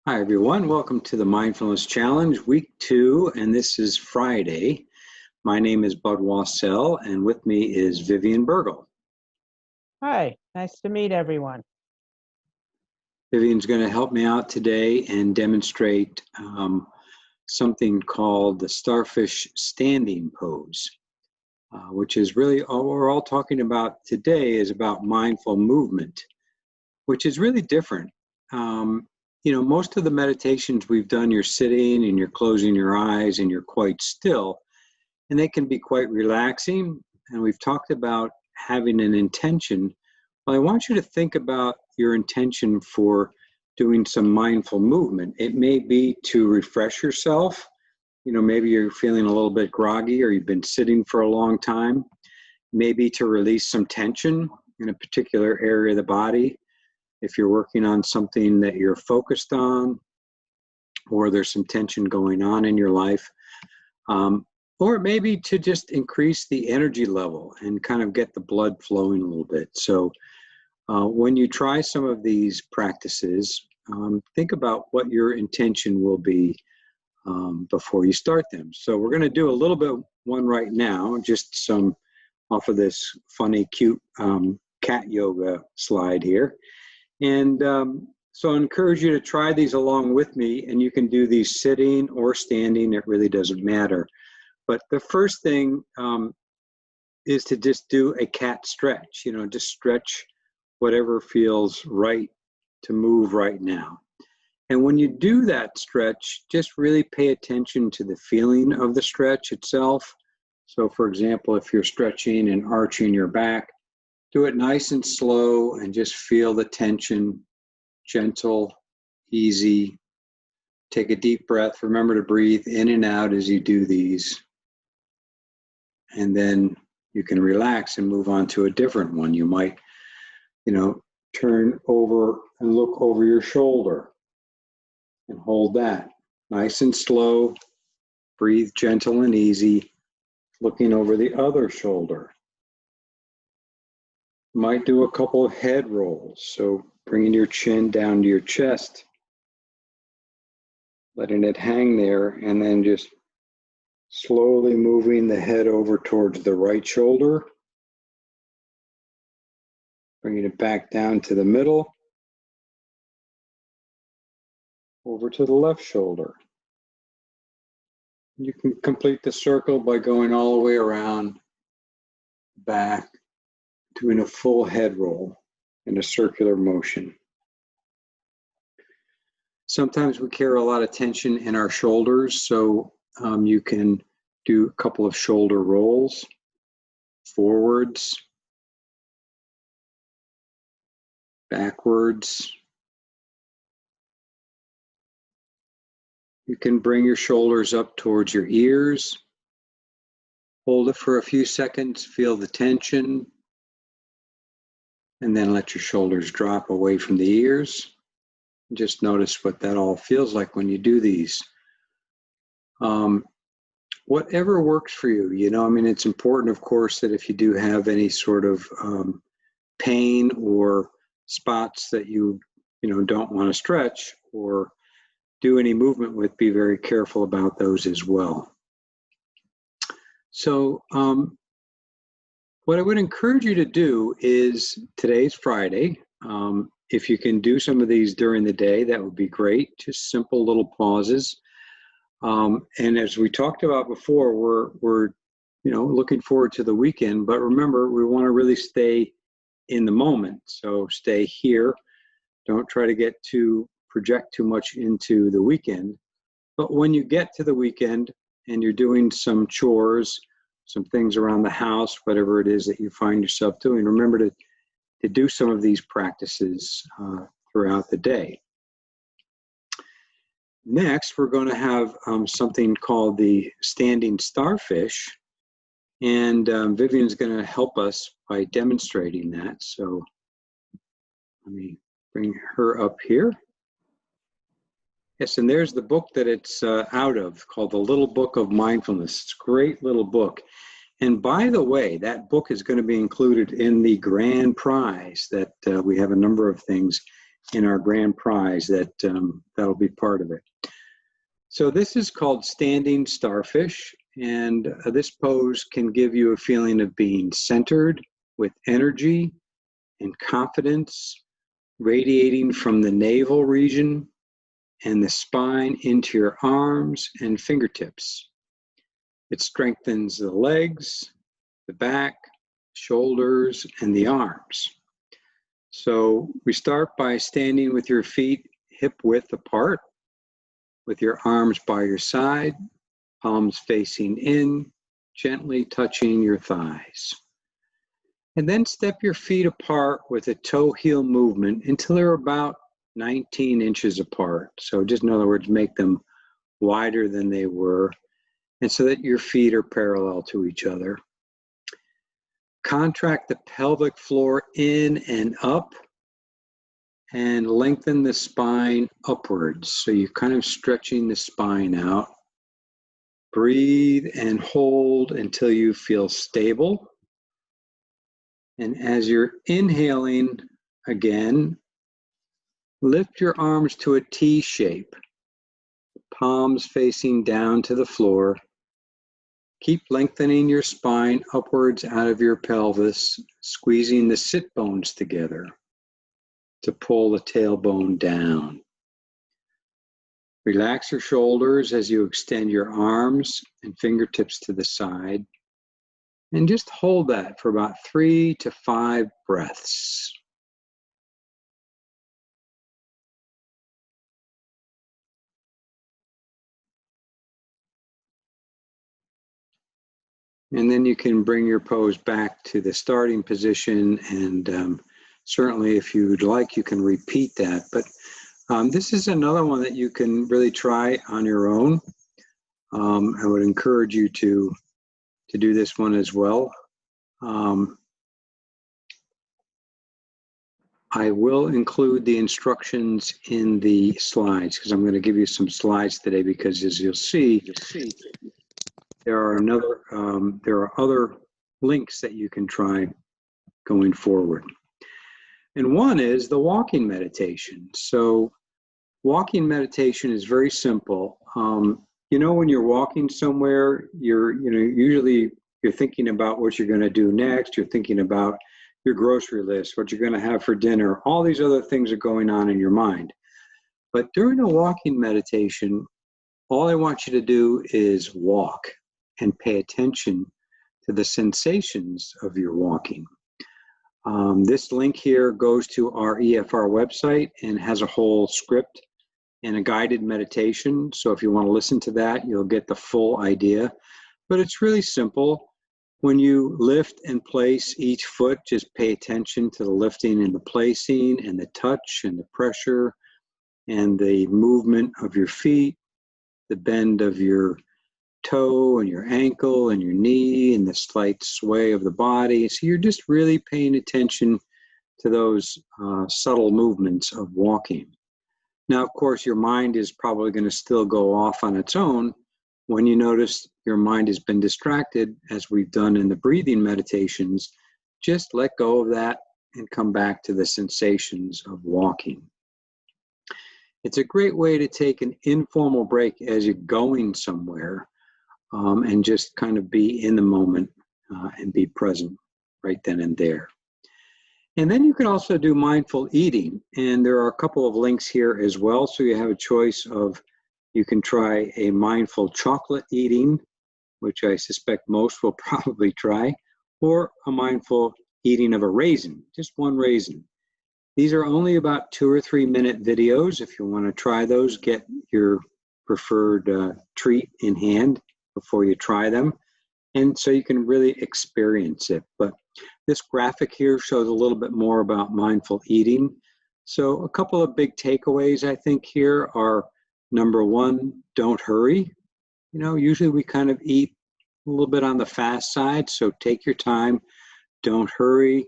Hi, everyone. Welcome to the Mindfulness Challenge, week 2, and this is Friday. My name is Bud Wassell, and with me is Vivian Burgle. Hi, nice to meet everyone. Vivian's going to help me out today and demonstrate something called the Starfish Standing Pose, which is really all we're all talking about today is about mindful movement, which is really different. Most of the meditations we've done, you're sitting and you're closing your eyes and you're quite still, and they can be quite relaxing. And we've talked about having an intention. Well, I want you to think about your intention for doing some mindful movement. It may be to refresh yourself. Maybe you're feeling a little bit groggy or you've been sitting for a long time. Maybe to release some tension in a particular area of the body. If you're working on something that you're focused on, or there's some tension going on in your life, or maybe to just increase the energy level and kind of get the blood flowing a little bit. So when you try some of these practices, think about what your intention will be before you start them. So we're going to do a little bit one right now, just some off of this funny, cute cat yoga slide here. And so I encourage you to try these along with me, and you can do these sitting or standing. It really doesn't matter. But the first thing is to just do a cat stretch, just stretch whatever feels right to move right now. And when you do that stretch, just really pay attention to the feeling of the stretch itself. So for example, if you're stretching and arching your back, do it nice and slow and just feel the tension, gentle, easy. Take a deep breath. Remember to breathe in and out as you do these. And then you can relax and move on to a different one. You might, turn over and look over your shoulder and hold that. Nice and slow. Breathe gentle and easy, looking over the other shoulder. Might do a couple of head rolls. So bringing your chin down to your chest, letting it hang there, and then just slowly moving the head over towards the right shoulder. Bringing it back down to the middle, over to the left shoulder. You can complete the circle by going all the way around, back, doing a full head roll in a circular motion. Sometimes we carry a lot of tension in our shoulders, so you can do a couple of shoulder rolls, forwards, backwards. You can bring your shoulders up towards your ears. Hold it for a few seconds, feel the tension, and then let your shoulders drop away from the ears. Just notice what that all feels like when you do these. Whatever works for you, it's important, of course, that if you do have any sort of pain or spots that you don't want to stretch or do any movement with, be very careful about those as well. So what I would encourage you to do is, today's Friday, if you can do some of these during the day, that would be great. Just simple little pauses. And as we talked about before, we're looking forward to the weekend, but remember, we want to really stay in the moment. So stay here. Don't try to project too much into the weekend. But when you get to the weekend and you're doing some chores, some things around the house, whatever it is that you find yourself doing, remember to do some of these practices throughout the day. Next, we're going to have something called the Standing Starfish, and Vivian's going to help us by demonstrating that. So let me bring her up here. Yes, and there's the book that it's out of, called The Little Book of Mindfulness. It's a great little book. And by the way, that book is going to be included in the grand prize that we have a number of things in our grand prize that'll be part of it. So this is called Standing Starfish, and this pose can give you a feeling of being centered with energy and confidence radiating from the navel region and the spine into your arms and fingertips. It strengthens the legs, the back, shoulders, and the arms. So we start by standing with your feet hip width apart, with your arms by your side, palms facing in, gently touching your thighs. And then step your feet apart with a toe heel movement until they're about 19 inches apart. So just in other words, make them wider than they were, and so that your feet are parallel to each other. Contract the pelvic floor in and up, and lengthen the spine upwards. So you're kind of stretching the spine out. Breathe and hold until you feel stable. And as you're inhaling again, lift your arms to a T shape, palms facing down to the floor. Keep lengthening your spine upwards out of your pelvis, squeezing the sit bones together to pull the tailbone down. Relax your shoulders as you extend your arms and fingertips to the side. And just hold that for about 3 to 5 breaths. And then you can bring your pose back to the starting position, and certainly if you'd like, you can repeat that. But this is another one that you can really try on your own. I would encourage you to do this one as well. I will include the instructions in the slides, because I'm going to give you some slides today, because as you'll see, there are other links that you can try going forward. And one is the walking meditation. So walking meditation is very simple. You know, when you're walking somewhere, usually you're thinking about what you're going to do next. You're thinking about your grocery list, what you're going to have for dinner. All these other things are going on in your mind. But during a walking meditation, all I want you to do is walk and pay attention to the sensations of your walking. This link here goes to our EFR website and has a whole script and a guided meditation. So if you want to listen to that, you'll get the full idea. But it's really simple. When you lift and place each foot, just pay attention to the lifting and the placing and the touch and the pressure and the movement of your feet, the bend of your toe and your ankle and your knee and the slight sway of the body. So you're just really paying attention to those subtle movements of walking. Now, of course, your mind is probably going to still go off on its own. When you notice your mind has been distracted, as we've done in the breathing meditations, just let go of that and come back to the sensations of walking. It's a great way to take an informal break as you're going somewhere, and just kind of be in the moment and be present right then and there. And then you can also do mindful eating, and there are a couple of links here as well. So you have a choice of, you can try a mindful chocolate eating, which I suspect most will probably try, or a mindful eating of a raisin, just one raisin. These are only about 2 or 3 minute videos. If you want to try those, get your preferred treat in hand before you try them, and so you can really experience it. But this graphic here shows a little bit more about mindful eating. So a couple of big takeaways I think here are, number one, don't hurry. You know, usually we kind of eat a little bit on the fast side, so take your time, don't hurry,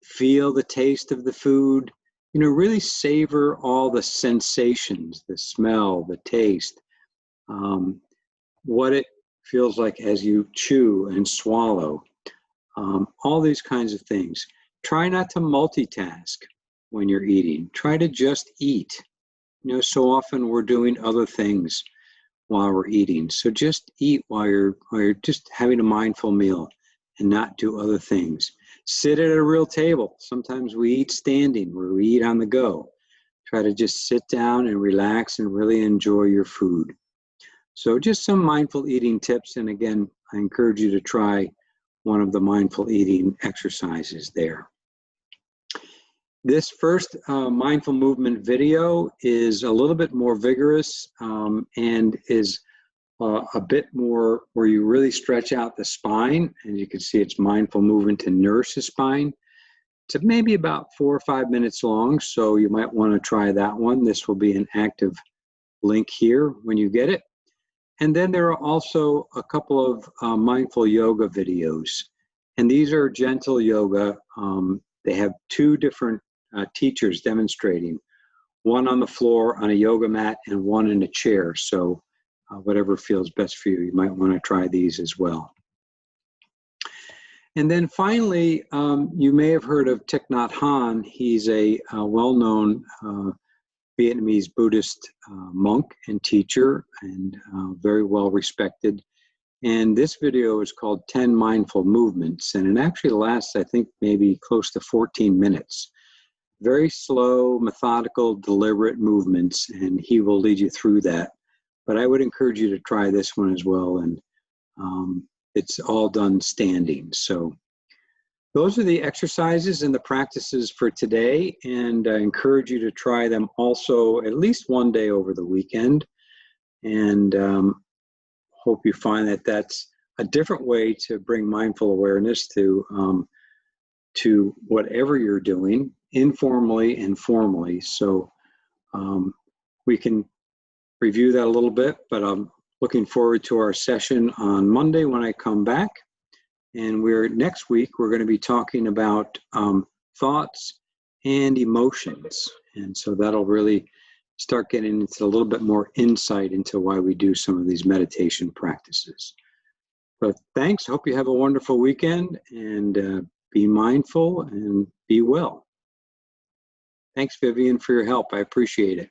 feel the taste of the food, you know, really savor all the sensations, the smell, the taste, what it feels like as you chew and swallow, all these kinds of things. Try not to multitask. when you're eating. Try to just eat. You know, so often we're doing other things while we're eating. So just eat while you're just having a mindful meal and not do other things. Sit at a real table. Sometimes we eat standing, where we eat on the go. Try to just sit down and relax and really enjoy your food. So just some mindful eating tips. And again, I encourage you to try one of the mindful eating exercises there. This first mindful movement video is a little bit more vigorous and is a bit more where you really stretch out the spine. And you can see it's mindful movement to nourish the spine. It's maybe about 4 or 5 minutes long, so you might want to try that one. This will be an active link here when you get it. And then there are also a couple of mindful yoga videos. And these are gentle yoga. They have 2 different teachers demonstrating, one on the floor on a yoga mat and one in a chair. So whatever feels best for you, you might want to try these as well. And then finally, you may have heard of Thich Nhat Hanh. He's a well-known Vietnamese Buddhist monk and teacher, and very well respected. And this video is called 10 Mindful Movements, and it actually lasts, I think, maybe close to 14 minutes. Very slow, methodical, deliberate movements, and he will lead you through that. But I would encourage you to try this one as well, and it's all done standing. So those are the exercises and the practices for today, and I encourage you to try them also at least one day over the weekend. And hope you find that that's a different way to bring mindful awareness to whatever you're doing, informally and formally. So we can review that a little bit, but I'm looking forward to our session on Monday when I come back. And next week, we're going to be talking about thoughts and emotions. And so that'll really start getting into a little bit more insight into why we do some of these meditation practices. But thanks. Hope you have a wonderful weekend, and be mindful and be well. Thanks, Vivian, for your help. I appreciate it.